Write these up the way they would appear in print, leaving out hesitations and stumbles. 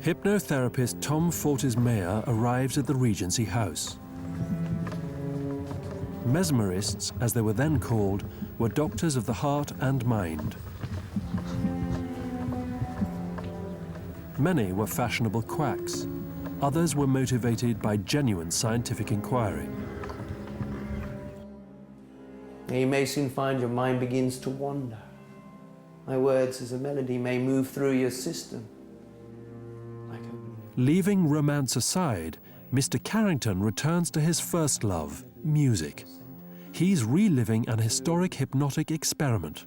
Hypnotherapist Tom Fortis-Mayer arrives at the Regency House. Mesmerists, as they were then called, were doctors of the heart and mind. Many were fashionable quacks. Others were motivated by genuine scientific inquiry. You may soon find your mind begins to wander. My words as a melody may move through your system. Leaving romance aside, Mr. Carrington returns to his first love, music. He's reliving an historic hypnotic experiment.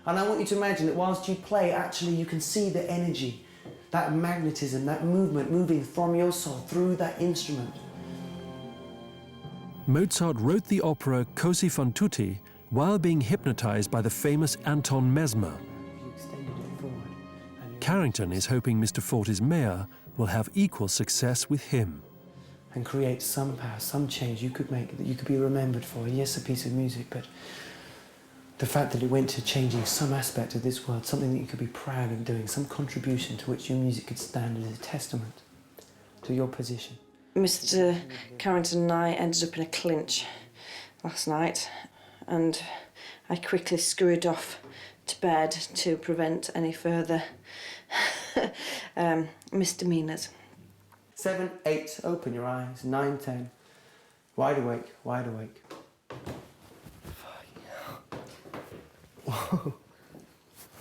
And I want you to imagine that whilst you play, actually you can see the energy, that magnetism, that movement moving from your soul through that instrument. Mozart wrote the opera Così fan tutti while being hypnotized by the famous Anton Mesmer. Carrington is hoping Mr. Fortis-Mayer will have equal success with him. And create some power, some change you could make that you could be remembered for. Yes, a piece of music, but the fact that it went to changing some aspect of this world, something that you could be proud of doing, some contribution to which your music could stand as a testament to your position. Mr. Carrington and I ended up in a clinch last night, and I quickly scurried off to bed to prevent any further misdemeanours. 7, 8, open your eyes. 9, 10, wide awake, wide awake.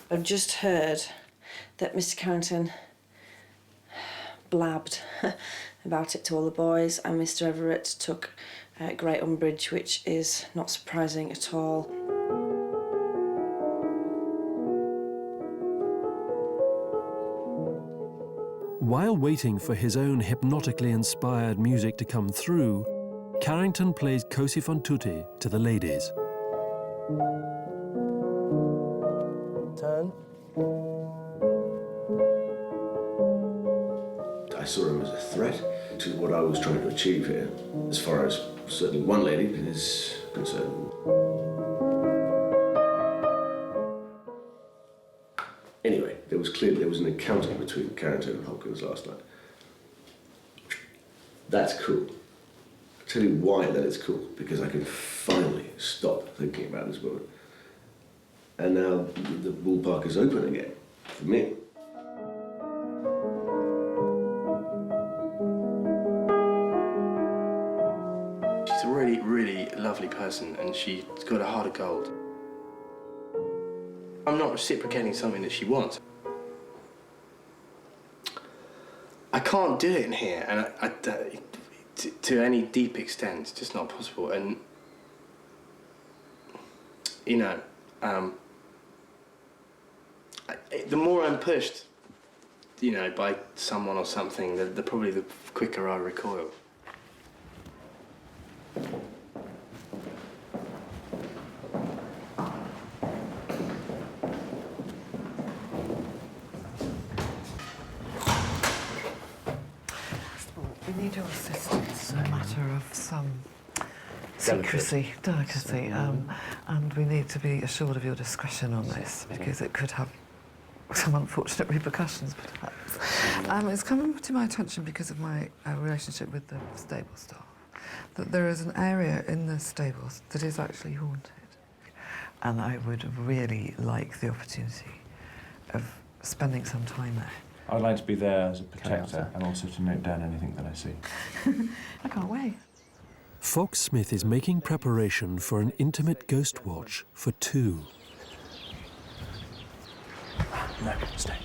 I've just heard that Mr. Carrington blabbed about it to all the boys, and Mr. Everett took great umbrage, which is not surprising at all. While waiting for his own hypnotically inspired music to come through, Carrington plays Così fan tutti to the ladies. Turn. I saw him as a threat to what I was trying to achieve here, as far as certainly one lady is concerned. Anyway, there was an encounter between Carrington and Hopkins last night. That's cool. I'll tell you why that is cool, because I can finally stop thinking about this woman. And now the ballpark is open again, for me. She's a really, really lovely person, and she's got a heart of gold. I'm not reciprocating something that she wants. I can't do it in here, and to any deep extent, it's just not possible. And, you know, the more I'm pushed, you know, by someone or something, the probably the quicker I recoil. We need your assistance, a matter of some secrecy, delicacy, and we need to be assured of your discretion on this, because it could have some unfortunate repercussions, perhaps. It's come to my attention because of my relationship with the stable staff, that there is an area in the stables that is actually haunted. And I would really like the opportunity of spending some time there. I'd like to be there as a protector and also to note down anything that I see. I can't wait. Fox Smith is making preparation for an intimate ghost watch for two. No, stay.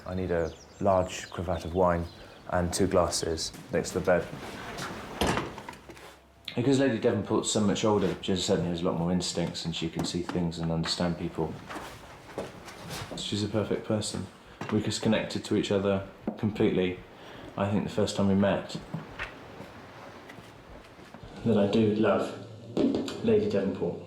I need a large cravat of wine and 2 glasses next to the bed. Because Lady Devonport's so much older, she certainly has a lot more instincts and she can see things and understand people. She's a perfect person. We just connected to each other completely, I think, the first time we met. That I do love Lady Devonport.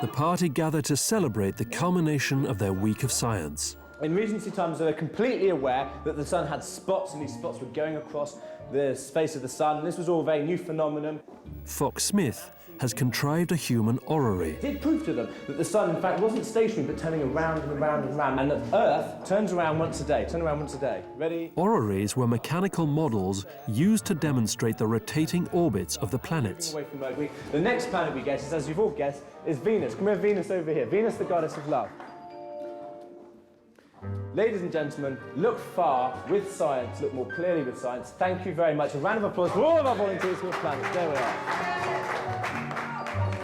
The party gather to celebrate the culmination of their week of science. In Regency times, they were completely aware that the sun had spots, and these spots were going across the space of the sun. This was all a very new phenomenon. Fox-Smith has contrived a human orrery. It did prove to them that the sun, in fact, wasn't stationary, but turning around and around and around, and that Earth turns around once a day. Turn around once a day. Ready? Orreries were mechanical models used to demonstrate the rotating orbits of the planets. Away from Mercury. The next planet we guess, as you've all guessed, is Venus. Can we have Venus over here? Venus, the goddess of love. Ladies and gentlemen, look far with science, look more clearly with science. Thank you very much. A round of applause for all of our volunteers for the planets. There we are.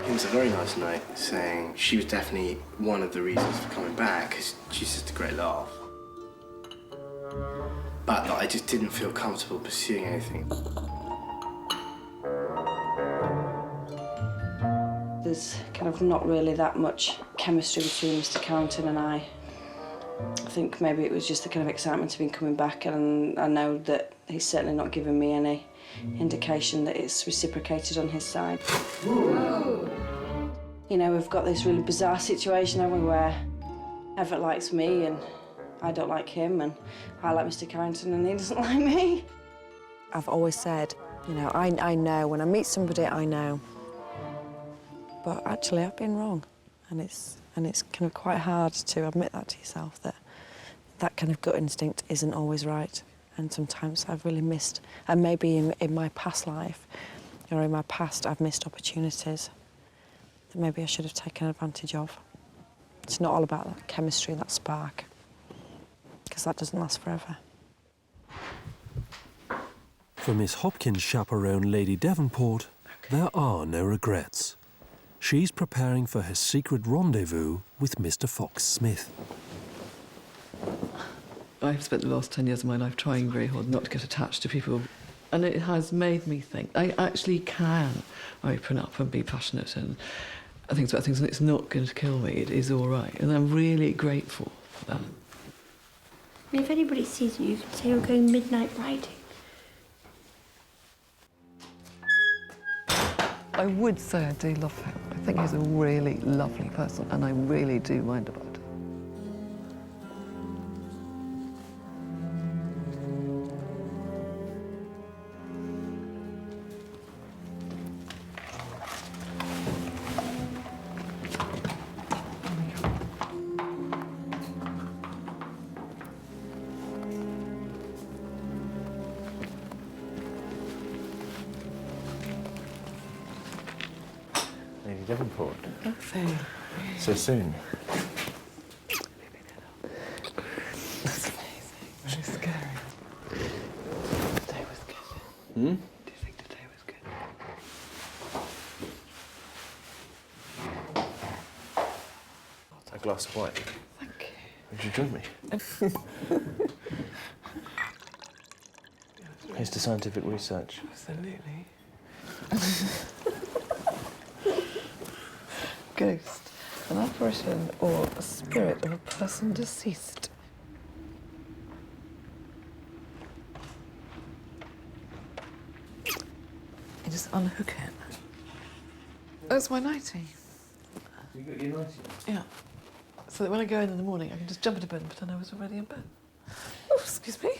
It was a very nice night, saying she was definitely one of the reasons for coming back, because she's just a great laugh. But I just didn't feel comfortable pursuing anything. There's kind of not really that much chemistry between Mr. Carrington and I. I think maybe it was just the kind of excitement of him coming back, and I know that he's certainly not given me any indication that it's reciprocated on his side. Whoa. You know, we've got this really bizarre situation, haven't we, where Everett likes me and I don't like him, and I like Mr. Carrington and he doesn't like me. I've always said, you know, I know. When I meet somebody, I know. But actually, I've been wrong, and it's kind of quite hard to admit that to yourself, that that kind of gut instinct isn't always right. And sometimes I've really missed, and maybe in my past life, or in my past, I've missed opportunities that maybe I should have taken advantage of. It's not all about that chemistry, that spark, because that doesn't last forever. For Miss Hopkins' chaperone, Lady Devonport, there are no regrets. She's preparing for her secret rendezvous with Mr. Fox-Smith. I've spent the last 10 years of my life trying very hard not to get attached to people, and it has made me think I actually can open up and be passionate and think about things, and it's not going to kill me. It is all right, and I'm really grateful for that. If anybody sees you, you can say you're going midnight riding. I would say I do love him. I think he's a really lovely person, and I really do mind about it. Lady Devonport. Okay. So soon. That's amazing. Very scary. The day was good. Hmm? Do you think the day was good? A glass of wine. Thank you. Would you join me? Here's to scientific research. Absolutely. Ghost, an apparition or a spirit of a person deceased. You just unhook it. That's my nightie. You got your nightie? Yeah. So that when I go in the morning, I can just jump into bed and pretend I was already in bed. Oh, excuse me.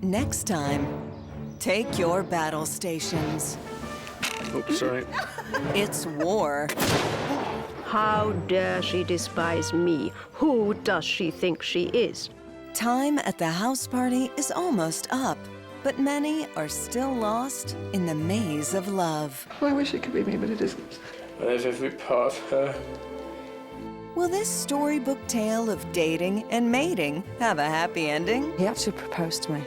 Next time, take your battle stations. Oh, sorry. It's war. How dare she despise me? Who does she think she is? Time at the house party is almost up, but many are still lost in the maze of love. I wish it could be me, but it isn't. There's every part of her. Will this storybook tale of dating and mating have a happy ending? He actually proposed to me.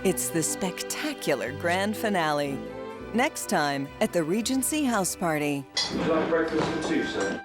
It's the spectacular grand finale. Next time at the Regency House Party. Would you like breakfast for two, sir?